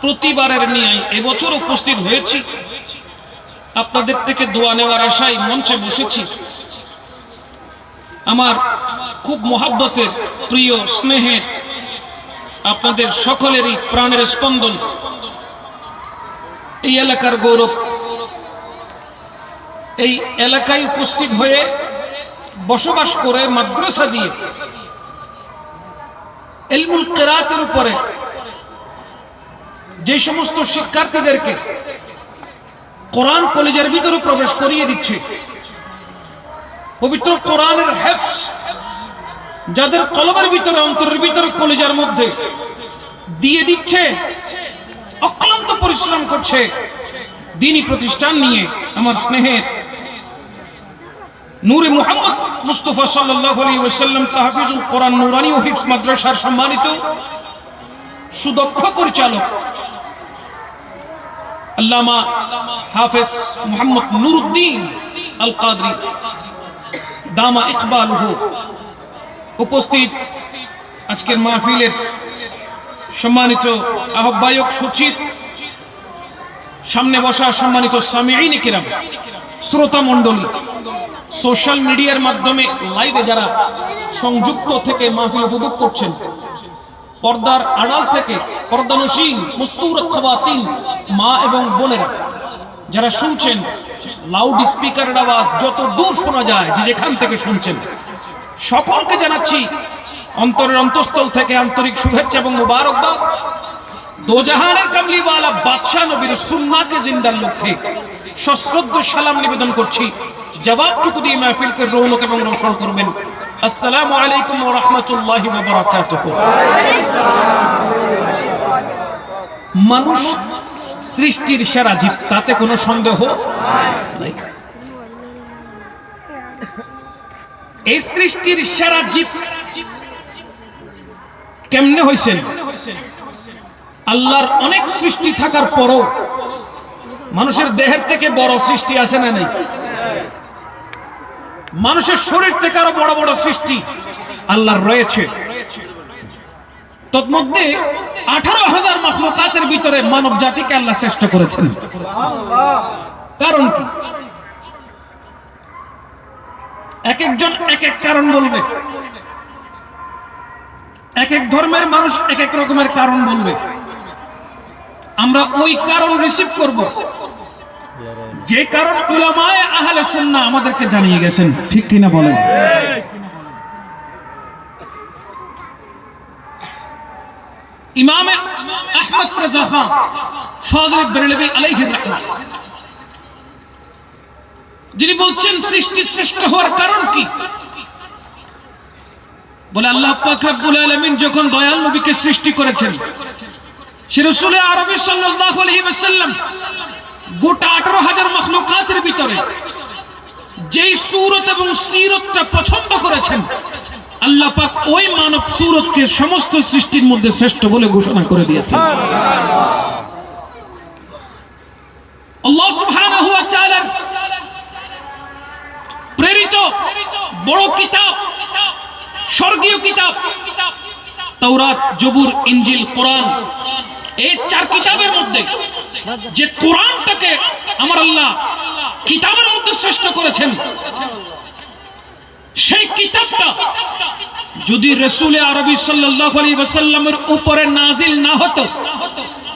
প্রতিবারের নিয়ে এবছর উপস্থিত হয়েছি। আপনাদের থেকে দোয়া নেওয়ার আশায় মঞ্চে বসেছি। আমার খুব মহব্বতের, প্রিয়, স্নেহের, আপনাদের সকলেরই প্রাণের স্পন্দন, এই এলাকার গৌরব, এই এলাকায় উপস্থিত হয়ে বসবাস করে মাদ্রাসা দিয়ে ইলমুল কিরাতের উপরে যে সমস্ত শিক্ষার্থীদেরকে কোরআন কলেজের ভিতরে প্রবেশ করিয়ে দিচ্ছে, পবিত্র কোরআনের হেফজ যাদের কলমের ভিতরে, অন্তরের ভিতরে, কলেজের মধ্যে দিয়ে দিচ্ছে, অক্লান্ত পরিশ্রম করছে দ্বীনি প্রতিষ্ঠান নিয়ে, আমার স্নেহের নূরে মুহাম্মদ মুস্তাফা সাল্লাল্লাহু আলাইহি ওয়াসাল্লাম তাহফিজুল কোরআন নুরানি ও হিফজ মাদ্রাসার সম্মানিত সুদক্ষ পরিচালক আল্লামা হাফেজ মুহাম্মদ নুরউদ্দিন আল কাদরি দামা ইকবালুহু, উপস্থিত আজকের মাহফিলের সম্মানিত আহ্বায়ক সচিব, সামনে বসা সম্মানিত সামিঈন কিরাম, শ্রোতা মণ্ডলী, সোশ্যাল মিডিয়ার মাধ্যমে লাইভে যারা সংযুক্ত থেকে মাহফিল উপভোগ করছেন, পর্দার আড়াল থেকে পর্দানসীন মুস্তুরাত খাওয়াতিন, মা এবং বোনেরা যারা শুনছেন, লাউড স্পিকারের আওয়াজ যত দূর শোনা যায়, যে যেখান থেকে শুনছেন, সকলকে জানাচ্ছি অন্তরের অন্তঃস্থল থেকে আন্তরিক শুভেচ্ছা এবং মুবারকবাদ। দোজাহানের কামলিওয়ালা বাদশাহ নবীর সুন্নাহকে জিন্দার লক্ষ্যে সশ্রদ্ধ সালাম নিবেদন করছি। জবাবটুকু দিয়ে মাহফিলকে রৌনক এবং রোশন করবেন। আসসালামু আলাইকুম ওয়া রাহমাতুল্লাহি ওয়া বারাকাতুহু। মানুষ সৃষ্টির সেরা জীব, তাতে কোনো সন্দেহ নাই। এই সৃষ্টির সেরা জীব কেমনে হইছেন? আল্লাহর অনেক সৃষ্টি থাকার পরও মানুষের দেহের থেকে বড় সৃষ্টি আছে না নাই? মানুষের শরীর থেকে আরো বড় বড় সৃষ্টি আল্লাহর রয়েছে। তন্মধ্যে 18,000 মাখলুকাতের ভিতরে মানব জাতিকে আল্লাহ শ্রেষ্ঠ করেছেন। কারণ কি? এক একজন এক এক কারণ বলবে, এক এক ধর্মের মানুষ এক এক রকমের কারণ বলবে। আমরা ওই কারণ রিসিভ করব যে কারণ উলামায়ে আহলে সুন্নাহ আমাদেরকে জানিয়ে গেছেন। ঠিক কিনা বলেন? ইমাম আহমদ রাজা খান ফাযিল বেরেলভী আলাইহির রাহমাত, যিনি বলছেন সৃষ্টি শ্রেষ্ঠ হওয়ার কারণ কি? বলে আল্লাহ পাক রব্বুল আলামিন যখন দয়াল নবীকে সৃষ্টি করেছেন, সে রাসূল আরবী সাল্লাল্লাহু আলাইহি ওয়াসাল্লাম গোটা 18,000 মাখলুকাতের ভিতরে যেই সূরত এবং সিরতটা পছন্দ করেছেন, আল্লাহ পাক ওই মানব সূরতকে সমস্ত সৃষ্টির মধ্যে শ্রেষ্ঠ বলে ঘোষণা করে দিয়েছেন। আল্লাহ সুবহানাহু ওয়া তাআলার প্রেরিত বড় কিতাব, স্বর্গীয় কিতাব তাওরাত, জবুর, ইনজিল, কোরআন, এই 4 কিতাবের মধ্যে যে কোরআনটাকে আমার আল্লাহ কিতাবের মধ্যে শ্রেষ্ঠ করেছেন, সেই কিতাবটা যদি রাসূল আরবী সাল্লাল্লাহু আলাইহি ওয়াসাল্লামের উপরে নাজিল না হতো,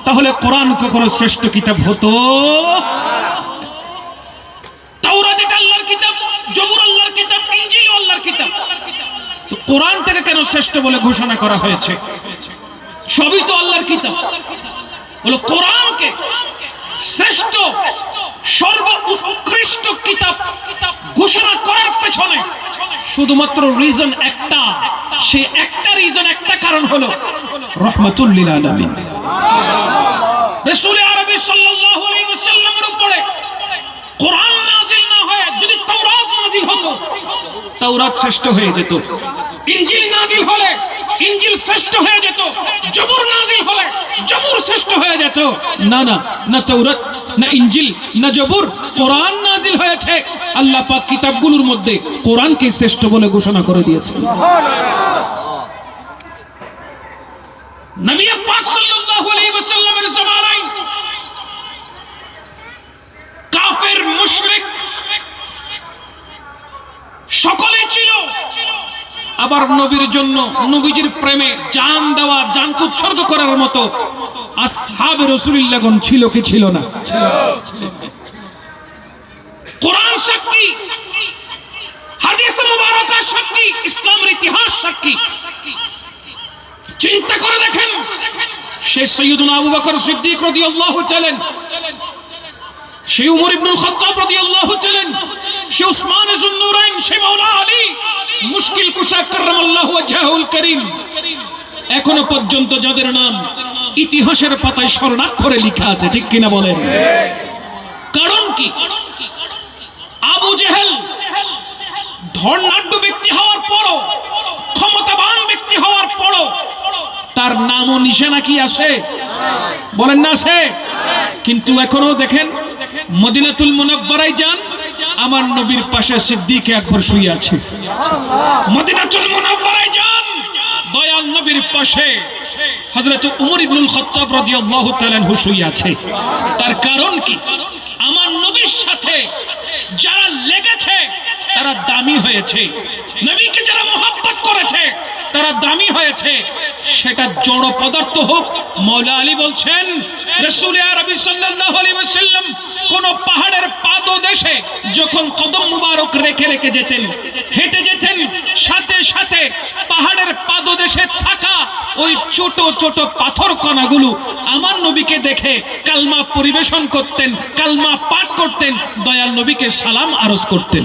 তাহলে কোরআন কখনো শ্রেষ্ঠ কিতাব হতো? তাওরাত আল্লাহর কিতাব, জবুর আল্লাহর কিতাব, ইনজিল আল্লাহর কিতাব, তো কোরআনটাকে কেন শ্রেষ্ঠ বলে ঘোষণা করা হয়েছে? সবই তো আল্লাহর কিতাব। বলো কোরআনকে শ্রেষ্ঠ, সর্বোৎকৃষ্ট কিতাব ঘোষণা করার পেছনে শুধুমাত্র রিজন একটা, সে একটা রিজন, একটা কারণ হলো রাহমাতুল লিল আলামিন। রাসূল আরবী সাল্লাল্লাহু আলাইহি ওয়াসাল্লামের উপরে কোরআন নাযিল না হয় যদি তাওরাত নাযিল হতো, তাওরাত শ্রেষ্ঠ হয়ে যেত। ইনজিল নাযিল হলে ইনজিল শ্রেষ্ঠ হয়ে যেত, জবুর নাযিল হলে জবুর শ্রেষ্ঠ হয়ে যেত। না না, না তাওরাত, না ইনজিল, না জবুর, কোরআন নাযিল হয়েছে। আল্লাহ পাক কিতাবগুলোর মধ্যে কোরআনকে শ্রেষ্ঠ বলে ঘোষণা করে দিয়েছেন। নবী পাক সাল্লাল্লাহু আলাইহি ওয়াসাল্লামের জামানায় আবার নবীর জন্য নবীজির প্রেমে জান দেওয়া, জানকে উৎসর্গ করার মতো আসহাবে রাসূলুল্লাহগণ ছিল কি ছিল না? কোরআন সাক্ষী, হাদিস মুবারাকা সাক্ষী, ইসলামের ইতিহাস সাক্ষী। চিন্তা করে দেখেন, সে সৈয়দনা আবু বকর সিদ্দিক রাদিয়াল্লাহু তাআলা, সে উমর ইবনুল খাত্তাব রাদিয়াল্লাহু তাআলা, সে উসমান যুন্নুরাইন, সে মাওলা আলী মুশকিল কুশা কাররামাল্লাহু ওয়াজহাহুল কারীম, এখনো পর্যন্ত যাদের নাম ইতিহাসের পাতায় স্বর্ণাক্ষরে লেখা আছে, ঠিক কিনা বলেন? কারণ কি? আবু জেহেল ধর্নাঢ্য ব্যক্তি হওয়ার পরও, ক্ষমতাবান ব্যক্তি হওয়ার পরও তার নাম ও নিশানা কি আসে? বলেন না আসে? কিন্তু এখনো দেখেন, মদিনাতুল মুনাওয়ারায় যান, আমার নবীর পাশে সিদ্দিক আকবর শুয়ে আছে। মদিনাতুল মুনাওয়ারায় যান, দয়াল নবীর পাশে হযরত উমর ইবনুল খাত্তাব রাদিয়াল্লাহু তাআলা আনহু শুয়ে আছে। তার কারণ কি? আমার নবীর সাথে যারা লেগেছে তারা দামি হয়েছে, নবীকে যারা মহব্বত করেছে তারা দামি হয়েছে। সেটা জড় পদার্থ হোক। মাওলা আলী বলছেন, রাসূল আরবি সাল্লাল্লাহু আলাইহি ওয়াসাল্লাম কোন পাহাড়ের পাদদেশে যখন কদম মুবারক রেখে রেখে যেতেন, হেঁটে যেতেন, সাথে সাথে পাহাড়ের পাদদেশে থাকা ওই ছোট ছোট পাথর কণাগুলো আমার নবীকে দেখে কালমা পরিবেশন করতেন, কালমা পাঠ করতেন, দয়াল নবীকে সালাম আরজ করতেন।